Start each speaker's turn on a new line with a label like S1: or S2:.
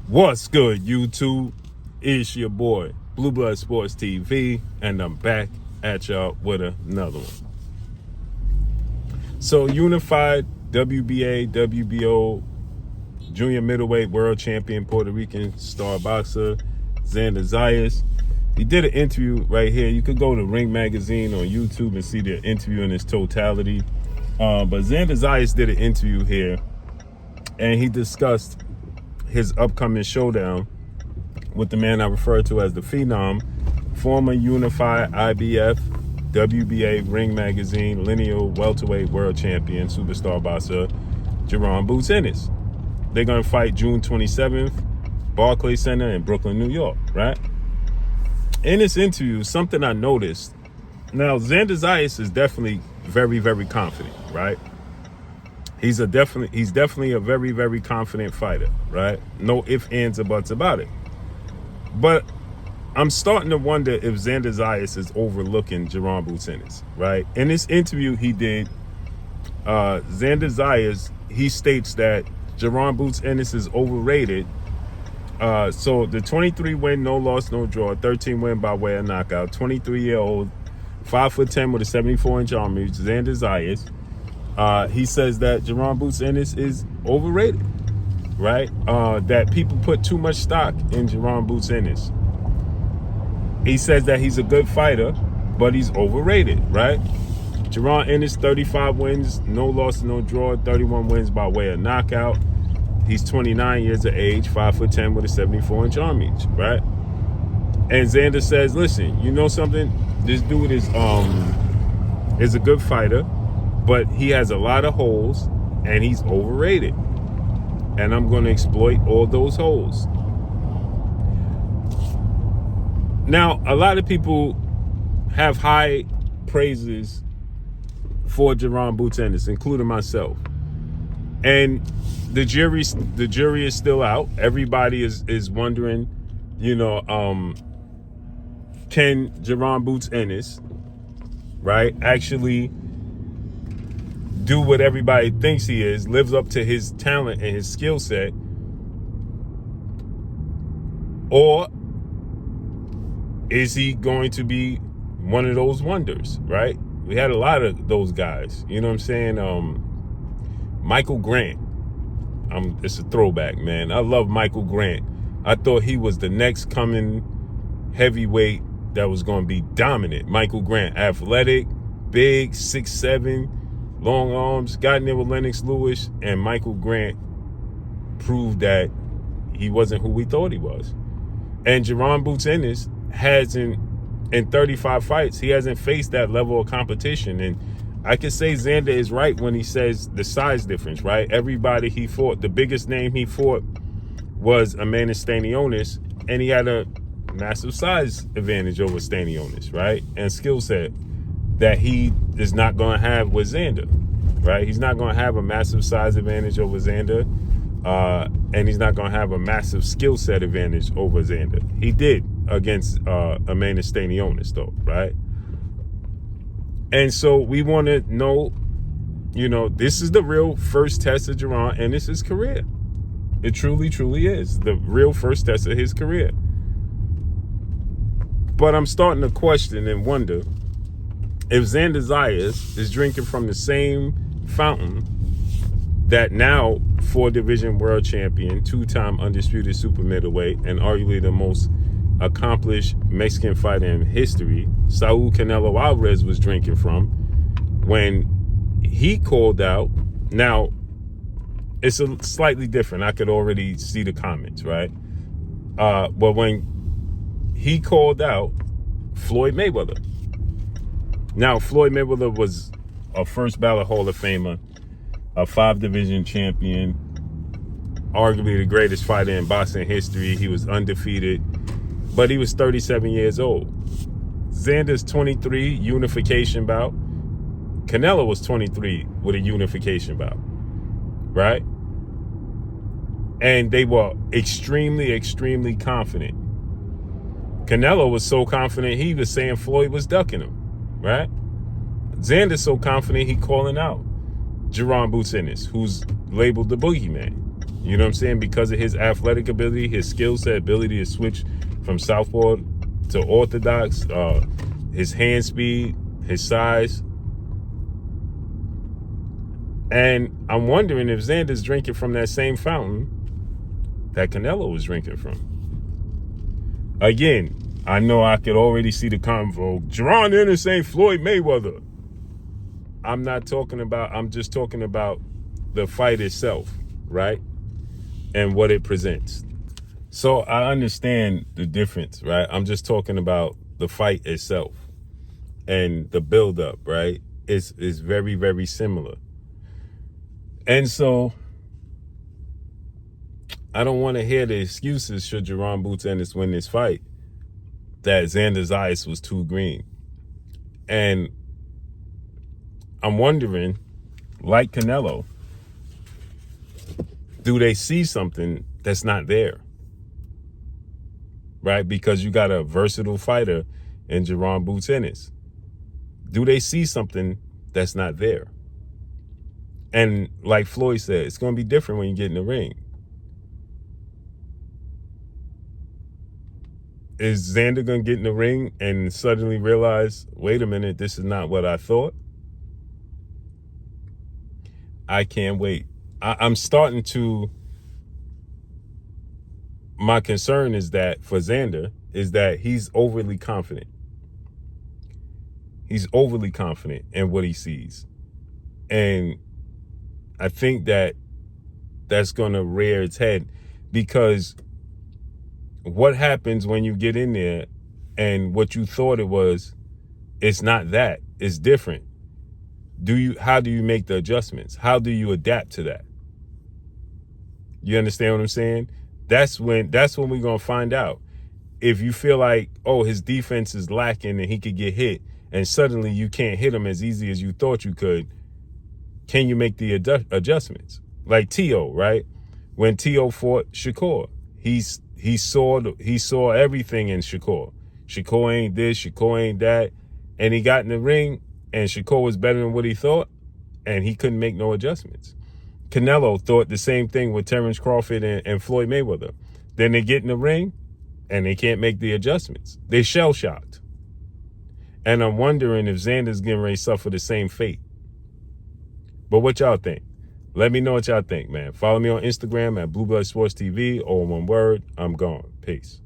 S1: What's good, YouTube? It's your boy, Blue Blood Sports TV, and I'm back at y'all with another one. So, unified WBA, WBO, junior middleweight world champion, Puerto Rican star boxer, Xander Zayas. He did an interview right here. You could go to Ring Magazine on YouTube and see the interview in its totality. But Xander Zayas did an interview here, and he discussed his upcoming showdown with the man I refer to as the Phenom, former unified IBF, WBA, Ring Magazine, lineal welterweight world champion, superstar boxer, Jaron Boots Ennis. They're going to fight June 27th, Barclays Center in Brooklyn, New York, right? In this interview, something I noticed, now Xander Zayas is definitely very, very confident, right? He's definitely a very, very confident fighter, right? No ifs, ands, or buts about it. But I'm starting to wonder if Xander Zayas is overlooking Jaron Boots Ennis, right? In this interview he did, Xander Zayas, he states that Jaron Boots Ennis is overrated. So the 23 win, no loss, no draw, 13 win by way of knockout, 23-year-old, 5'10" with a 74-inch arm reach, Xander Zayas. He says that Jaron Boots Ennis is overrated, right? That people put too much stock in Jaron Boots Ennis. He says that he's a good fighter, but he's overrated, right? Jaron Ennis, 35 wins, no loss, no draw, 31 wins by way of knockout. He's 29 years of age, 5'10" with a 74-inch arm reach, right? And Xander says, listen, you know something? This dude is a good fighter, but he has a lot of holes, and he's overrated. And I'm going to exploit all those holes. Now, a lot of people have high praises for Jaron Boots Ennis, including myself. And the jury is still out. Everybody is wondering, can Jaron Boots Ennis, right, actually do what everybody thinks he is, lives up to his talent and his skill set, or is he going to be one of those wonders, right? We had a lot of those guys, you know what I'm saying? Michael Grant, it's a throwback, man. I love Michael Grant. I thought he was the next coming heavyweight that was going to be dominant. Michael Grant, athletic, big, 6'7", long arms, got in there with Lennox Lewis, and Michael Grant proved that he wasn't who we thought he was. And Jaron Boots Ennis hasn't, in 35 fights, he hasn't faced that level of competition. And I can say Xander is right when he says the size difference, right? Everybody he fought, the biggest name he fought was Amanda Stanionis, and he had a massive size advantage over Stanionis, right? And skill set that he is not going to have with Xander, right? He's not going to have a massive size advantage over Xander, and he's not going to have a massive skill set advantage over Xander. He did against Amanda Stanionis, though, right? And so we want to know, this is the real first test of Jaron Ennis' career. It truly, truly is the real first test of his career. But I'm starting to question and wonder if Xander Zayas is drinking from the same fountain that now 4-division world champion, 2-time undisputed super middleweight, and arguably the most accomplished Mexican fighter in history, Saul Canelo Alvarez, was drinking from when he called out. Now, it's a slightly different. I could already see the comments, right? But when he called out Floyd Mayweather. Now, Floyd Mayweather was a first ballot Hall of Famer, a 5-division champion, arguably the greatest fighter in boxing history. He was undefeated, but he was 37 years old. Xander's 23, unification bout. Canelo was 23 with a unification bout, right? And they were extremely, extremely confident. Canelo was so confident, he was saying Floyd was ducking him, right? Xander's so confident, he calling out Jaron Boots Ennis, who's labeled the boogeyman. You know what I'm saying? Because of his athletic ability, his skill set, ability to switch from southpaw to orthodox, his hand speed, his size. And I'm wondering if Xander's drinking from that same fountain that Canelo was drinking from. Again, I know I could already see the convo. Jaron Ennis ain't Floyd Mayweather. I'm just talking about the fight itself, right? And what it presents. So I understand the difference, right? I'm just talking about the fight itself and the build-up, right? It's very, very similar. And so I don't want to hear the excuses should Jaron Boots Ennis win this fight that Xander's ice was too green. And I'm wondering, like Canelo, do they see something that's not there? Right? Because you got a versatile fighter in Jaron Boots Ennis. Do they see something that's not there? And like Floyd said, it's going to be different when you get in the ring. Is Xander going to get in the ring and suddenly realize, wait a minute, this is not what I thought? I can't wait. I'm starting to... My concern is that for Xander is that he's overly confident. He's overly confident in what he sees. And I think that that's going to rear its head, because what happens when you get in there and what you thought it was, it's not that. It's different. How do you make the adjustments? How do you adapt to that? You understand what I'm saying? That's when we're going to find out. If you feel like, oh, his defense is lacking and he could get hit, and suddenly you can't hit him as easy as you thought you could, can you make the adjustments? Like T.O., right? When T.O. fought Shakur, he saw everything in Shakur. Shakur ain't this, Shakur ain't that. And he got in the ring, and Shakur was better than what he thought, and he couldn't make no adjustments. Canelo thought the same thing with Terrence Crawford and Floyd Mayweather. Then they get in the ring, and they can't make the adjustments. They're shell-shocked. And I'm wondering if Xander's getting ready to suffer the same fate. But what y'all think? Let me know what y'all think, man. Follow me on Instagram at Blue Blood Sports TV, all one word. I'm gone. Peace.